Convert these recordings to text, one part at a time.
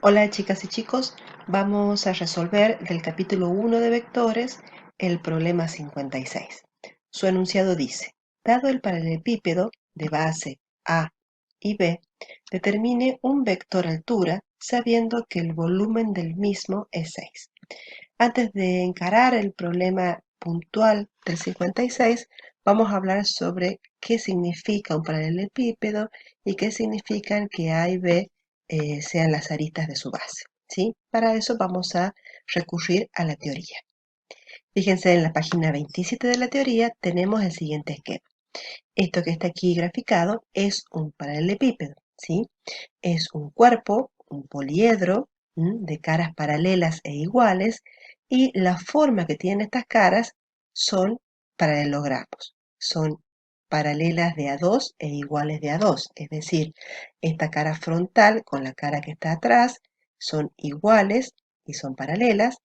Hola chicas y chicos, vamos a resolver del capítulo 1 de vectores el problema 56. Su enunciado dice, dado el paralelepípedo de base A y B, determine un vector altura sabiendo que el volumen del mismo es 6. Antes de encarar el problema puntual del 56, vamos a hablar sobre qué significa un paralelepípedo y qué significan que A y B sean las aristas de su base, ¿sí? Para eso vamos a recurrir a la teoría. Fíjense en la página 27 de la teoría tenemos el siguiente esquema. Esto que está aquí graficado es un paralelepípedo, ¿sí? Es un cuerpo, un poliedro, de caras paralelas e iguales, y la forma que tienen estas caras son paralelogramos. Son paralelas de A2 e iguales de A2. Es decir, esta cara frontal con la cara que está atrás son iguales y son paralelas.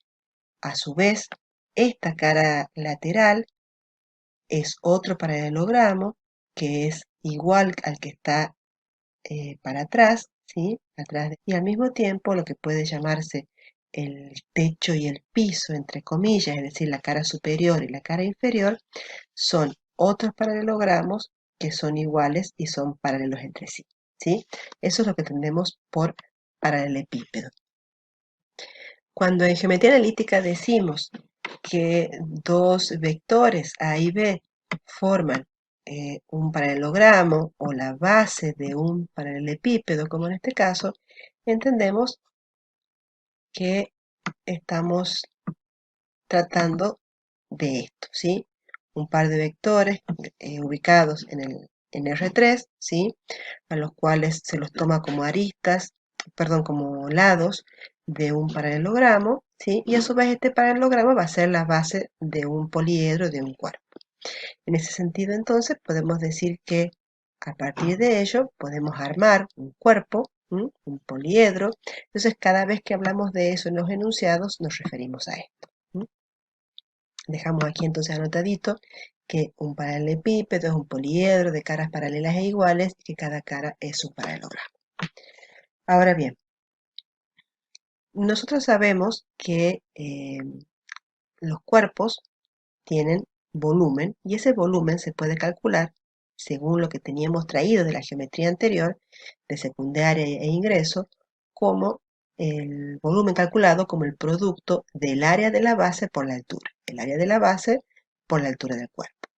A su vez, esta cara lateral es otro paralelogramo que es igual al que está para atrás, ¿sí? Y al mismo tiempo lo que puede llamarse el techo y el piso, entre comillas, es decir, la cara superior y la cara inferior, son otros paralelogramos que son iguales y son paralelos entre sí, ¿sí? Eso es lo que entendemos por paralelepípedo. Cuando en geometría analítica decimos que dos vectores A y B forman un paralelogramo o la base de un paralelepípedo, como en este caso, entendemos que estamos tratando de esto, ¿sí? Un par de vectores ubicados en R3, ¿sí? A los cuales se los toma como aristas, perdón, como lados de un paralelogramo, ¿sí? Y a su vez este paralelogramo va a ser la base de un poliedro de un cuerpo. En ese sentido, entonces, podemos decir que a partir de ello podemos armar un cuerpo, un poliedro. Entonces, cada vez que hablamos de eso en los enunciados, nos referimos a esto. Dejamos aquí entonces anotadito que un paralelepípedo es un poliedro de caras paralelas e iguales y que cada cara es un paralelogramo. Ahora bien, nosotros sabemos que los cuerpos tienen volumen y ese volumen se puede calcular según lo que teníamos traído de la geometría anterior, de secundaria e ingreso, como el volumen calculado como el producto del área de la base por la altura. El área de la base por la altura del cuerpo.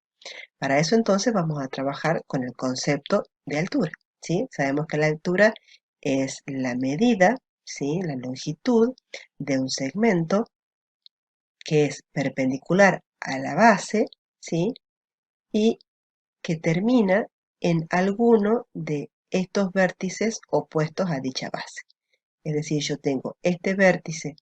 Para eso entonces vamos a trabajar con el concepto de altura, ¿sí? Sabemos que la altura es la medida, ¿sí? La longitud de un segmento que es perpendicular a la base, ¿sí? Y que termina en alguno de estos vértices opuestos a dicha base. Es decir, yo tengo este vértice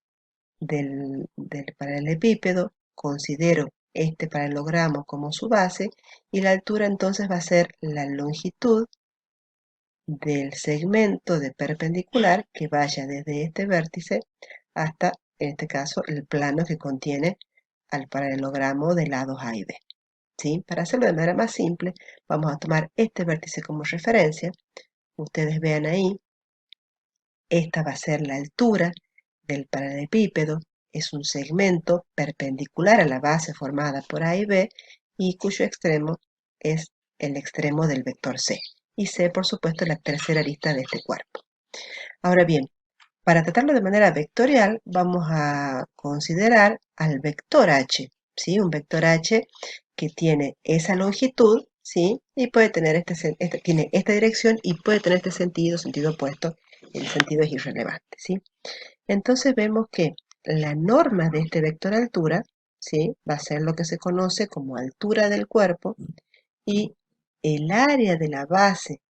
del paralelepípedo, considero este paralelogramo como su base, y la altura entonces va a ser la longitud del segmento de perpendicular que vaya desde este vértice hasta, en este caso, el plano que contiene al paralelogramo de lados A y B. ¿Sí? Para hacerlo de manera más simple, vamos a tomar este vértice como referencia. Ustedes vean ahí, esta va a ser la altura del paralelepípedo, es un segmento perpendicular a la base formada por A y B y cuyo extremo es el extremo del vector C. Y C, por supuesto, es la tercera arista de este cuerpo. Ahora bien, para tratarlo de manera vectorial, vamos a considerar al vector H, ¿sí? Un vector H que tiene esa longitud, ¿sí? Y puede tener tiene esta dirección y puede tener este sentido opuesto, el sentido es irrelevante, ¿sí? Entonces vemos que la norma de este vector altura, ¿sí? Va a ser lo que se conoce como altura del cuerpo y el área de la base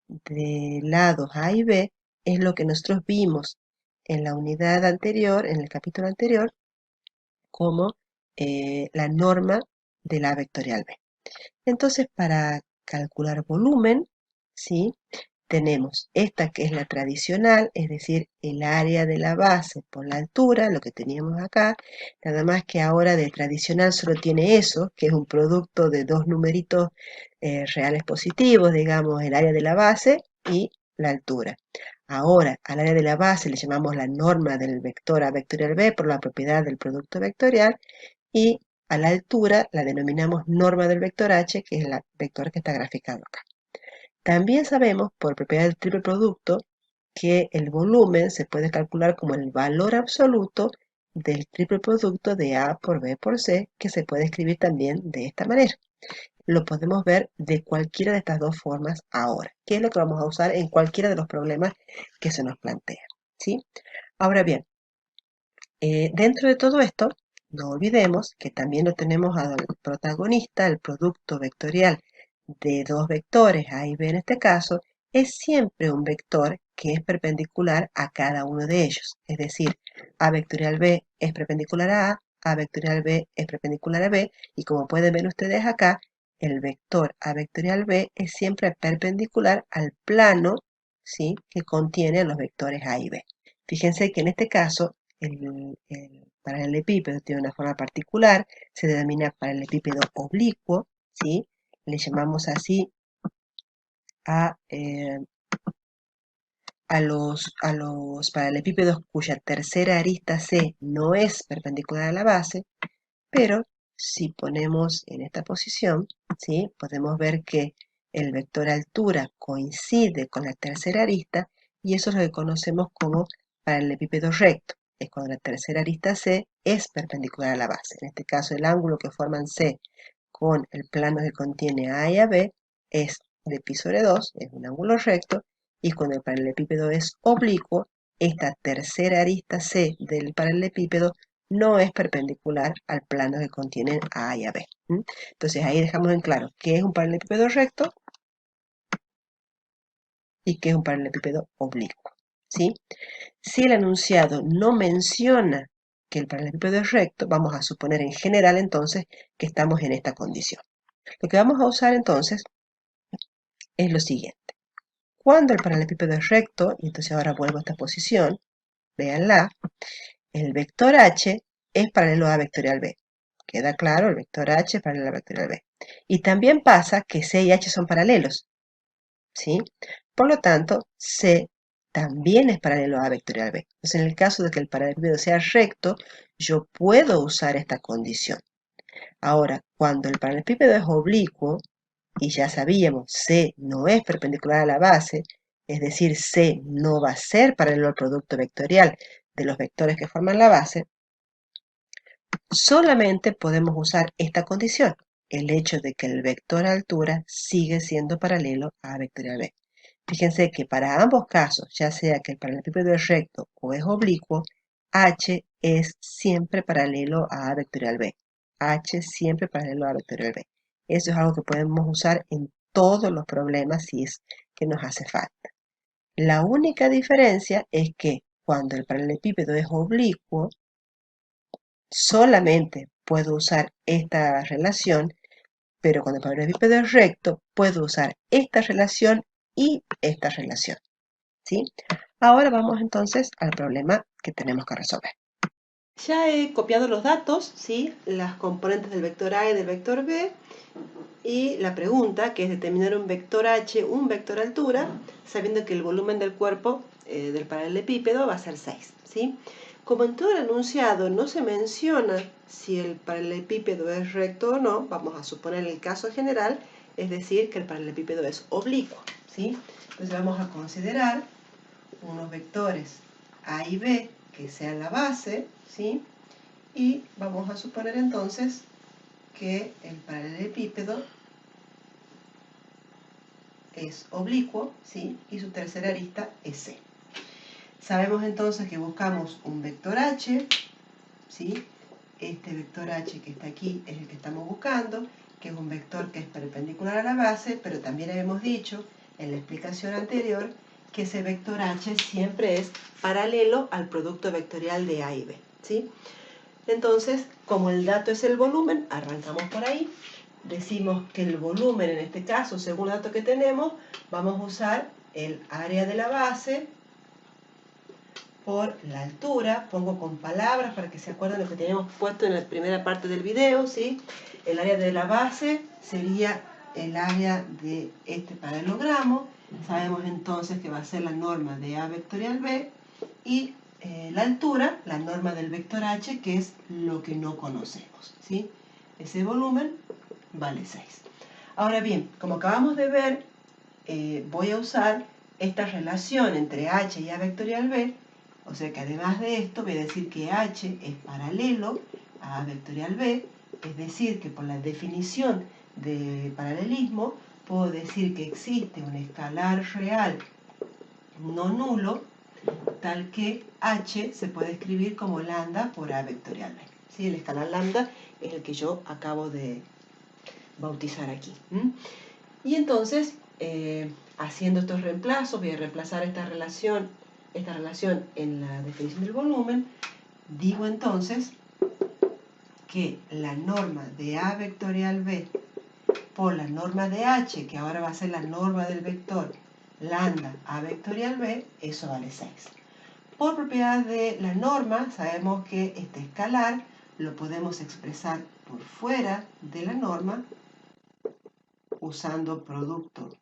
de lados A y B es lo que nosotros vimos en la unidad anterior, en el capítulo anterior, como la norma de la vectorial B. Entonces, para calcular volumen, ¿sí? Tenemos esta que es la tradicional, es decir, el área de la base por la altura, lo que teníamos acá, nada más que ahora de tradicional solo tiene eso, que es un producto de dos numeritos reales positivos, digamos, el área de la base y la altura. Ahora, al área de la base le llamamos la norma del vector A vectorial B por la propiedad del producto vectorial, y a la altura la denominamos norma del vector H, que es el vector que está graficado acá. También sabemos, por propiedad del triple producto, que el volumen se puede calcular como el valor absoluto del triple producto de A por B por C, que se puede escribir también de esta manera. Lo podemos ver de cualquiera de estas dos formas ahora, que es lo que vamos a usar en cualquiera de los problemas que se nos plantean, ¿sí? Ahora bien, dentro de todo esto, no olvidemos que también lo tenemos al protagonista, el producto vectorial de dos vectores, A y B en este caso, es siempre un vector que es perpendicular a cada uno de ellos. Es decir, A vectorial B es perpendicular a A vectorial B es perpendicular a B, y como pueden ver ustedes acá, el vector A vectorial B es siempre perpendicular al plano, ¿sí?, que contiene los vectores A y B. Fíjense que en este caso el paralelepípedo tiene una forma particular, se denomina paralelepípedo oblicuo, ¿sí? Le llamamos así a los paralelepípedos cuya tercera arista C no es perpendicular a la base, pero si ponemos en esta posición, ¿sí?, podemos ver que el vector altura coincide con la tercera arista, y eso es lo que conocemos como paralelepípedo recto. Es cuando la tercera arista C es perpendicular a la base. En este caso, el ángulo que forman C con el plano que contiene A y AB es de pi sobre 2, es un ángulo recto, y cuando el paralelepípedo es oblicuo, esta tercera arista C del paralelepípedo no es perpendicular al plano que contienen A y AB. Entonces ahí dejamos en claro qué es un paralelepípedo recto y qué es un paralelepípedo oblicuo, ¿sí? Si el enunciado no menciona que el paralelepípedo es recto, vamos a suponer en general entonces que estamos en esta condición. Lo que vamos a usar entonces es lo siguiente. Cuando el paralelepípedo es recto, y entonces ahora vuelvo a esta posición, véanla, el vector H es paralelo a vectorial B. Queda claro, el vector H es paralelo a vectorial B. Y también pasa que C y H son paralelos, ¿sí? Por lo tanto, C también es paralelo a vectorial B. Entonces, en el caso de que el paralelepípedo sea recto, yo puedo usar esta condición. Ahora, cuando el paralelepípedo es oblicuo, y ya sabíamos, C no es perpendicular a la base, es decir, C no va a ser paralelo al producto vectorial de los vectores que forman la base, solamente podemos usar esta condición, el hecho de que el vector altura sigue siendo paralelo a vectorial B. Fíjense que para ambos casos, ya sea que el paralelepípedo es recto o es oblicuo, H es siempre paralelo a vectorial B. H siempre paralelo a vectorial B. Eso es algo que podemos usar en todos los problemas si es que nos hace falta. La única diferencia es que cuando el paralelepípedo es oblicuo, solamente puedo usar esta relación, pero cuando el paralelepípedo es recto, puedo usar esta relación y esta relación, ¿sí? Ahora vamos entonces al problema que tenemos que resolver. Ya he copiado los datos, ¿sí?, las componentes del vector A y del vector B, y la pregunta, que es determinar un vector H, un vector altura, sabiendo que el volumen del cuerpo del paralelepípedo va a ser 6, ¿sí? Como en todo el enunciado no se menciona si el paralelepípedo es recto o no, vamos a suponer el caso general, es decir, que el paralelepípedo es oblicuo, ¿sí? Entonces vamos a considerar unos vectores A y B que sean la base, ¿sí? Y vamos a suponer entonces que el paralelepípedo es oblicuo, ¿sí?, y su tercera arista es C. Sabemos entonces que buscamos un vector H, ¿sí? Este vector H que está aquí es el que estamos buscando, que es un vector que es perpendicular a la base, pero también habíamos dicho en la explicación anterior que ese vector H siempre es paralelo al producto vectorial de A y B, ¿sí? Entonces, como el dato es el volumen, arrancamos por ahí. Decimos que el volumen, en este caso, según el dato que tenemos, vamos a usar el área de la base por la altura. Pongo con palabras para que se acuerden lo que teníamos puesto en la primera parte del video, ¿sí? El área de la base sería el área de este paralelogramo. Sabemos entonces que va a ser la norma de A vectorial B y la altura, la norma del vector H, que es lo que no conocemos, ¿sí? Ese volumen vale 6. Ahora bien, como acabamos de ver, voy a usar esta relación entre H y A vectorial B, o sea que además de esto voy a decir que H es paralelo a A vectorial B, es decir que por la definición de paralelismo puedo decir que existe un escalar real no nulo tal que H se puede escribir como lambda por A vectorial B. ¿Sí? El escalar lambda es el que yo acabo de bautizar aquí. Y entonces, haciendo estos reemplazos, voy a reemplazar esta relación en la definición del volumen. Digo entonces que la norma de A vectorial B por la norma de H, que ahora va a ser la norma del vector lambda A vectorial B, eso vale 6. Por propiedad de la norma, sabemos que este escalar lo podemos expresar por fuera de la norma usando producto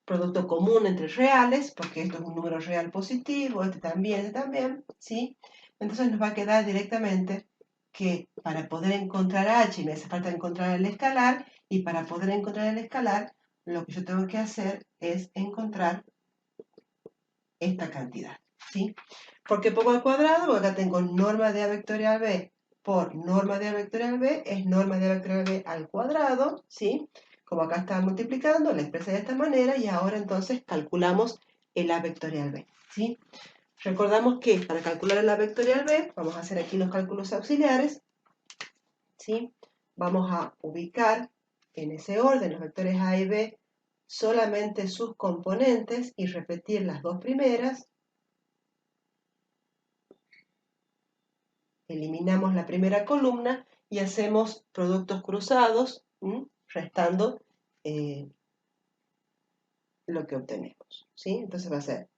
producto común entre reales, porque esto es un número real positivo, este también, ¿sí? Entonces nos va a quedar directamente que para poder encontrar H me hace falta encontrar el escalar, y para poder encontrar el escalar, lo que yo tengo que hacer es encontrar esta cantidad, ¿sí? ¿Por qué pongo al cuadrado? Porque acá tengo norma de A vectorial B por norma de A vectorial B, es norma de A vectorial B al cuadrado, ¿sí? Como acá está multiplicando, la expresé de esta manera y ahora entonces calculamos el A vectorial B, ¿sí? Recordamos que para calcular el A vectorial B, vamos a hacer aquí los cálculos auxiliares, ¿sí? Vamos a ubicar en ese orden los vectores A y B solamente sus componentes y repetir las dos primeras. Eliminamos la primera columna y hacemos productos cruzados, restando lo que obtenemos, ¿sí? Entonces va a ser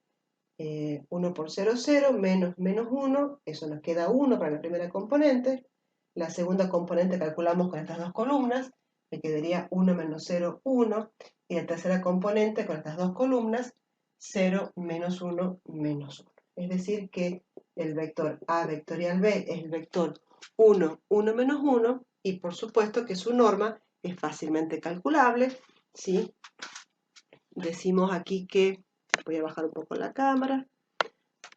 1 por 0, 0, menos 1, eso nos queda 1 para la primera componente. La segunda componente calculamos con estas dos columnas, me quedaría 1 menos 0, 1. Y la tercera componente con estas dos columnas, 0 menos 1, menos 1. Es decir que el vector A vectorial B es el vector 1, 1 menos 1, y por supuesto que su norma es fácilmente calculable, ¿sí? Decimos aquí que, voy a bajar un poco la cámara,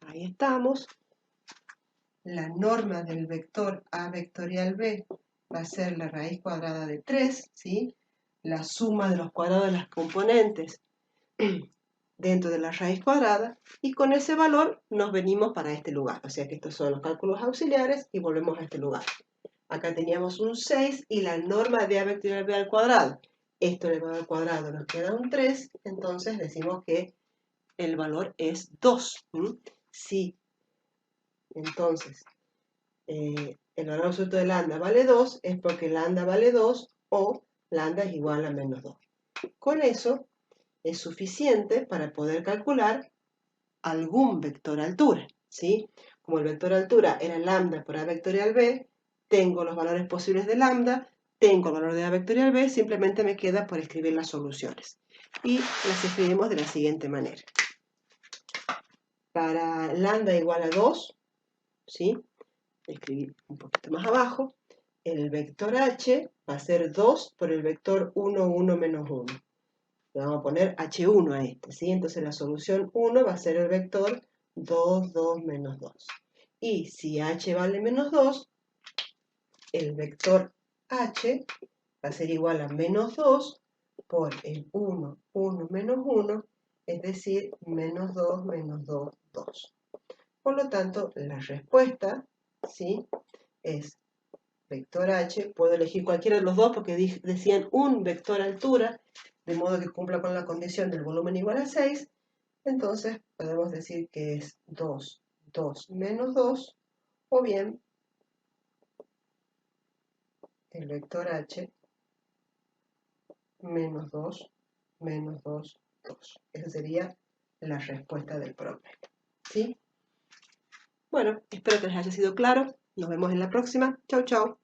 ahí estamos. La norma del vector A vectorial B va a ser la raíz cuadrada de 3, ¿sí? La suma de los cuadrados de las componentes dentro de la raíz cuadrada, y con ese valor nos venimos para este lugar. O sea que estos son los cálculos auxiliares y volvemos a este lugar. Acá teníamos un 6 y la norma de A vectorial B al cuadrado. Esto elevado al cuadrado nos queda un 3, entonces decimos que el valor es 2. Si entonces el valor absoluto de lambda vale 2, es porque lambda vale 2 o lambda es igual a menos 2. Con eso es suficiente para poder calcular algún vector altura, ¿sí? Como el vector altura era lambda por A vectorial B, tengo los valores posibles de lambda, tengo el valor de A vectorial B, simplemente me queda por escribir las soluciones. Y las escribimos de la siguiente manera. Para lambda igual a 2, ¿sí? Escribir un poquito más abajo, el vector h va a ser 2 por el vector 1, 1, menos 1. Le vamos a poner h1 a este, ¿sí? Entonces la solución 1 va a ser el vector 2, 2, menos 2. Y si h vale menos 2, el vector h va a ser igual a menos 2 por el 1, 1, menos 1, es decir, menos 2, menos 2, 2. Por lo tanto, la respuesta, ¿sí?, es vector h. Puedo elegir cualquiera de los dos porque decían un vector altura, de modo que cumpla con la condición del volumen igual a 6. Entonces podemos decir que es 2, 2 menos 2, o bien el vector h menos 2, menos 2, 2. Esa sería la respuesta del problema, ¿sí? Bueno, espero que les haya sido claro. Nos vemos en la próxima. Chau, chau.